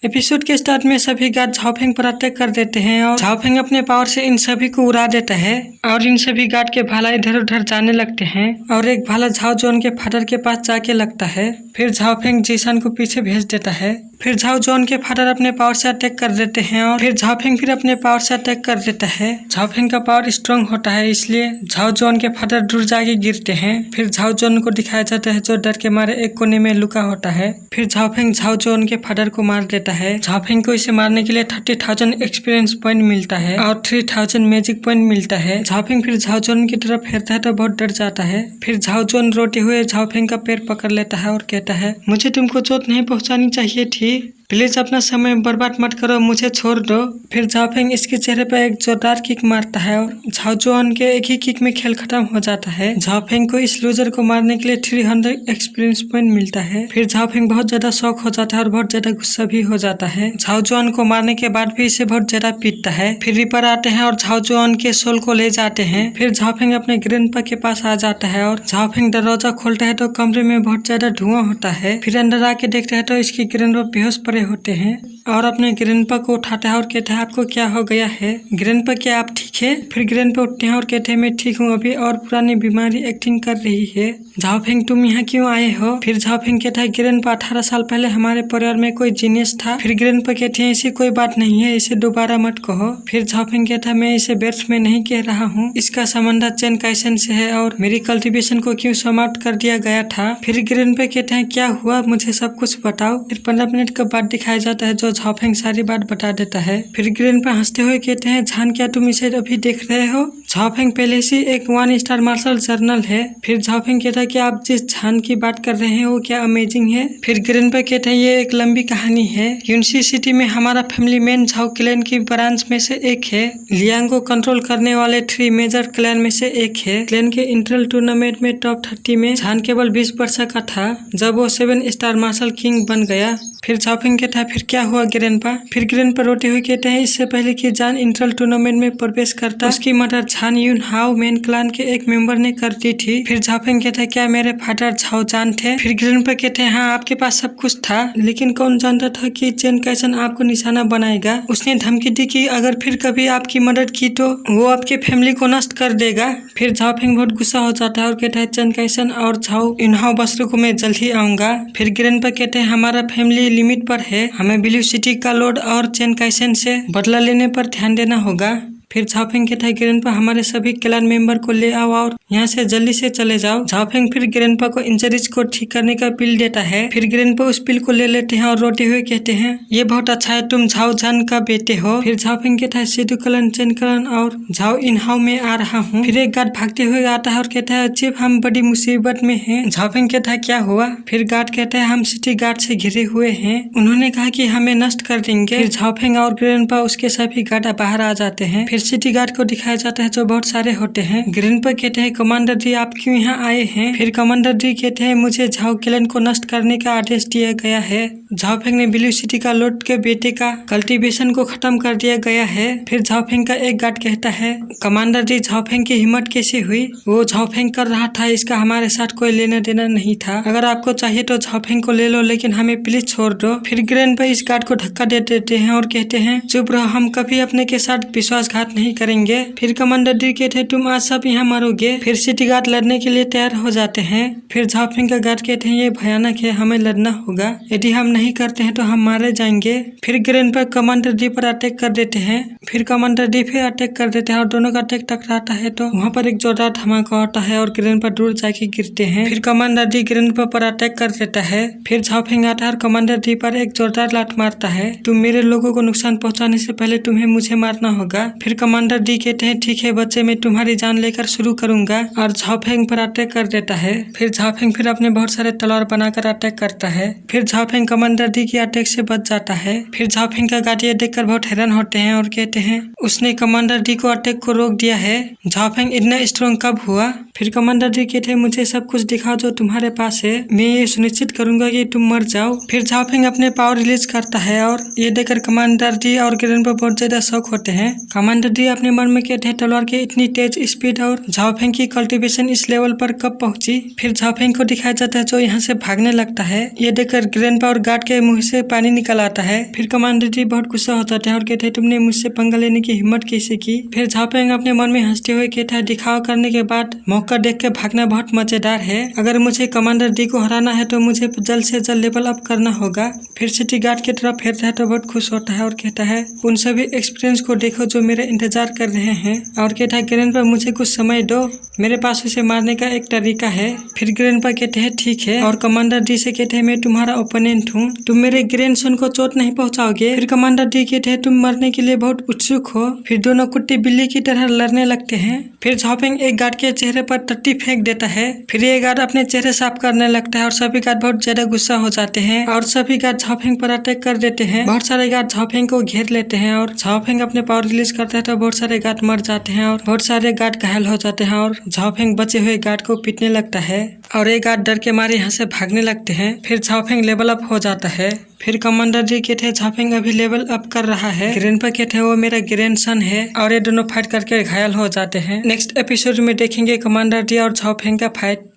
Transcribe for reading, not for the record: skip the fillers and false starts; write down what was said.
Episode के start में सभी गार्ड झाओफेंग पर अटैक कर देते हैं और झाओफेंग अपने पावर से इन सभी को उड़ा देता है और इन सभी गार्ड के भाला इधर उधर जाने लगते हैं और एक भाला झाओ जोन के फादर के पास जाके लगता है। फिर झाओफेंग जीसान को पीछे भेज देता है। फिर झाओ जोन के फादर अपने पावर से अटैक कर देते हैं और फिर झाओफेंग फिर अपने पावर से अटैक कर देता है। झाओफेंग का पावर स्ट्रांग होता है इसलिए झाओ जोन के फादर दूर जाके गिरते हैं। फिर झाओ जोन को दिखाया जाता है जो डर के मारे एक कोने में लुका होता है। फिर झाओफेंग झाओ जोन के फादर को मार देता है। झाओफेंग को इसे मारने के लिए 30,000 एक्सपीरियंस पॉइंट मिलता है और 3,000 मैजिक पॉइंट मिलता है। झाओफेंग फिर झाओ जोन की तरफ फेरता है तो बहुत डर जाता है। फिर झाओ जोन रोते हुए झाओफेंग का पैर पकड़ लेता है और कहता है, मुझे तुमको चोट नहीं पहुंचानी चाहिए थी, प्लीज अपना समय बर्बाद मत करो, मुझे छोड़ दो। फिर झाओफेंग इसके चेहरे पर एक जोरदार किक मारता है और झाओ जोन के एक ही किक में खेल खत्म हो जाता है। झाओफेंग को इस लूजर को मारने के लिए 300 एक्सपीरियंस पॉइंट मिलता है। फिर झाओफेंग बहुत ज्यादा शौक हो जाता है और बहुत ज्यादा गुस्सा भी हो जाता है। झाओ जोन को मारने के बाद भी इसे बहुत ज्यादा पीटता है। फिर रिपर आते हैं और झाओ जोन के सोल को ले जाते हैं। फिर झाओफेंग अपने ग्रैंडपा के पास आ जाता है और झाओफेंग दरवाजा खोलता है तो कमरे में बहुत ज्यादा धुआं होता है। फिर अंदर आके देखते हैं तो इसकी ग्रैंडपा बेहोश पड़े होते हैं और अपने ग्रैंडपा को उठाता है और कहता है, आपको क्या हो गया है ग्रैंडपा, क्या आप ठीक है? फिर ग्रैंडपा उठते हैं और कहते हैं, मैं ठीक हूँ अभी और पुरानी बीमारी एक्टिंग कर रही है। झाओफेंग तुम यहाँ क्यों आए हो? फिर झाओफेंग कहता है, ग्रैंडपा 18 साल पहले हमारे परिवार में कोई जीनियस था। फिर ग्रैंडपा कहते हैं, ऐसी कोई बात नहीं है, इसे दोबारा मत कहो। फिर झाओफेंग कहता है, मैं इसे व्यर्थ में नहीं कह रहा हूँ, इसका संबंध चेन काइसेन से है और मेरी कल्टीवेशन को क्यों समाप्त कर दिया गया था। फिर ग्रैंडपा कहते हैं, क्या हुआ, मुझे सब कुछ बताओ। फिर 15 मिनट का बाद दिखाया जाता है जो झाओफेंग सारी बात बता देता है। फिर ग्रैंडपा हंसते हुए कहते हैं, झान क्या तुम इसे अभी देख रहे हो? झाओफेंग पहले से एक 1 स्टार मार्शल जर्नल है। फिर झाओफेंग कहता है कि आप जिस झान की बात कर रहे हैं वो क्या अमेजिंग है। फिर ग्रैंडपा कहते हैं, ये एक लंबी कहानी है। यूनिसी सिटी में हमारा फैमिली मैन झाओ क्लैन की ब्रांच में से एक है। लियांग को कंट्रोल करने वाले 3 मेजर क्लैन में से एक है। क्लैन के इंटरनल टूर्नामेंट में टॉप 30 में झान केवल 20 वर्ष का था जब वो 7 स्टार मार्शल किंग बन गया। फिर झाओफेंग कहता है, फिर क्या हुआ ग्रैंडपा? फिर ग्रैंडपा रोते हुए कहते हैं, इससे पहले कि जान इंटरनल टूर्नामेंट में प्रवेश करता उसकी मदद झान यून हाओ मेन क्लान के एक मेंबर ने कर दी थी। फिर झाओफेंग कहता है, क्या मेरे फादर झाओ जान थे? फिर ग्रैंडपा कहते हैं, हाँ आपके पास सब कुछ था, लेकिन कौन जानता था कि चेन काइसेन आपको निशाना बनाएगा। उसने धमकी दी कि अगर फिर कभी आपकी मदद की तो वो आपके फैमिली को नष्ट कर देगा। फिर झाओफेंग बहुत गुस्सा हो जाता है और कहता है, चेन काइसेन और झाओ इनहाओ बसरों को मैं जल्द ही आऊंगा। फिर ग्रैंडपा कहते हैं, हमारा फैमिली लिमिट पर है, हमें ब्लू सिटी का लॉर्ड और चेन काइसेन से बदला लेने पर ध्यान देना होगा। फिर झाओफेंग कहता है, ग्रैंडपा हमारे सभी क्लैन मेंबर को ले आओ और यहाँ से जल्दी से चले जाओ। झाओफेंग फिर ग्रैंडपा को इंजरीज को ठीक करने का पिल देता है। फिर ग्रैंडपा उस पिल को ले लेते हैं और रोते हुए कहते हैं, ये बहुत अच्छा है, तुम झाओ जान का बेटे हो। फिर झाओफेंग कहता है, सिद्धू क्लैन, चेन क्लैन और झाओ इनहाओ में आ रहा हूँ। फिर एक गार्ड भागते हुए आता है और कहता है, चीफ हम बड़ी मुसीबत में हैं। झाओफेंग कहता है, क्या हुआ? फिर गार्ड कहता है, हम सिटी गार्ड से घिरे हुए हैं, उन्होंने कहा कि हमें नष्ट कर देंगे। फिर झाओफेंग और ग्रैंडपा उसके सभी गार्ड बाहर आ जाते हैं। फिर सिटी गार्ड को दिखाया जाता है जो बहुत सारे होते हैं। ग्रैंडपा कहते हैं, कमांडर डी आप क्यों यहाँ आए हैं? फिर कमांडर डी कहते हैं, मुझे झाओ क्लैन को नष्ट करने का आदेश दिया गया है। झाओफेंग ने ब्लू सिटी का लॉर्ड के बेटे का कल्टीवेशन को खत्म कर दिया गया है। फिर झाओफेंग का एक गार्ड कहता है, कमांडर डी झाओफेंग की हिम्मत कैसे हुई? वो झाओफेंग कर रहा था, इसका हमारे साथ कोई लेना देना नहीं था। अगर आपको चाहिए तो झाओफेंग को ले लो, लेकिन हमें प्लीज छोड़ दो। फिर ग्रैंडपा इस गार्ड को धक्का दे देते हैं और कहते हैं, चुप रहो, हम कभी अपने के साथ विश्वासघात नहीं करेंगे। फिर कमांडर डी कहते हैं, तुम आज सब यहाँ मरोगे। फिर सिटी गार्ड लड़ने के लिए तैयार हो जाते हैं। फिर झाओफेंग का गार्ड कहते हैं, ये भयानक है, हमें लड़ना होगा, यदि हम नहीं करते हैं तो हम मारे जाएंगे। फिर ग्रैंडपा कमांडर डी पर अटैक कर देते हैं। फिर कमांडर डी फिर अटैक कर देते हैं और दोनों का अटैक टकराता है तो वहाँ पर एक जोरदार धमाका होता है और ग्रैंडपा दूर जाके गिरते हैं। फिर कमांडर डी ग्रैंडपा पर अटैक कर देता है। फिर झाओफेंग आता है और कमांडर डी पर एक जोरदार लात मारता है, तुम मेरे लोगों को नुकसान पहुँचाने से पहले तुम्हें मुझे मारना होगा। फिर कमांडर डी कहते हैं, ठीक है बच्चे, मैं तुम्हारी जान लेकर शुरू करूंगा, और झाओफेंग पर अटैक कर देता है। फिर झाओफेंग फिर अपने बहुत सारे तलवार बनाकर अटैक करता है। फिर झाओफेंग कमांडर डी की अटैक से बच जाता है। फिर झाओफेंग का गार्ड ये देखकर बहुत हैरान होते हैं और कहते हैं, उसने कमांडर डी को अटैक को रोक दिया है। झाओफेंग इतना स्ट्रॉन्ग कब हुआ? फिर कमांडर डी कहते हैं मुझे सब कुछ दिखाओ जो तुम्हारे पास है, मैं ये सुनिश्चित करूंगा कि तुम मर जाओ। फिर झाओफेंग अपने पावर रिलीज करता है और ये देखकर कमांडर डी और ग्रैंडपा बहुत ज्यादा शौक होते हैं। कमांडर डी अपने मन में कहते हैं तलवार की इतनी तेज स्पीड और झाओफेंग की कल्टीवेशन इस लेवल पर कब पहुंची। फिर झाओफेंग को दिखाया जाता है जो यहाँ से भागने लगता है। ये देखकर ग्रैंडपा और गार्ड के मुंह से पानी निकल आता है। फिर कमांडर डी बहुत गुस्सा हो जाते हैं और कहते हैं तुमने मुझसे पंगा लेने की हिम्मत कैसे की। फिर झाओफेंग अपने मन में हंसते हुए कहता है दिखावा करने के बाद मौका देख के भागना बहुत मजेदार है। अगर मुझे कमांडर डी को हराना है तो मुझे जल्द से जल्द लेवल अप करना होगा। फिर सिटी गार्ड की तरफ फेरता है तो बहुत खुश होता है और कहता है उन सभी एक्सपीरियंस को देखो जो मेरे इंतजार कर रहे हैं। और कहता है ग्रैंडपा मुझे कुछ समय दो, मेरे पास उसे मारने का एक तरीका है। फिर ग्रैंडपा कहते हैं ठीक है और कमांडर डी से कहते हैं मैं तुम्हारा ओपोनेंट हूँ, तुम मेरे ग्रैंडसन को चोट नहीं पहुँचाओगे। फिर कमांडर डी कहते हैं तुम मरने के लिए बहुत उत्सुक हो। फिर दोनों कुत्ते बिल्ली की तरह लड़ने लगते हैं। फिर झाओफेंग एक गार्ड के चेहरे पर टट्टी फेंक देता है। फिर ये गार्ड अपने चेहरे साफ करने लगता है और सभी गार्ड बहुत ज्यादा गुस्सा हो जाते हैं और सभी गार्ड झाओफेंग पर अटैक कर देते हैं। बहुत सारे गार्ड झाओफेंग को घेर लेते हैं और झाओफेंग अपने पावर रिलीज करता है तो बहुत सारे गार्ड मर जाते हैं और बहुत सारे गार्ड घायल हो जाते हैं और झाओफेंग बचे हुए गार्ड को पीटने लगता है और ये गार्ड डर के मारे यहाँ से भागने लगते हैं। फिर झाओफेंग लेवल अप हो जाता है। फिर कमांडर जी कहते हैं झाओफेंग अभी लेवल अप कर रहा है, ग्रैंडपा कहते हैं वो मेरा ग्रैंडसन है और ये दोनों फाइट करके घायल हो जाते हैं। नेक्स्ट एपिसोड में देखेंगे कमांडर जी और झाओफेंग का फाइट।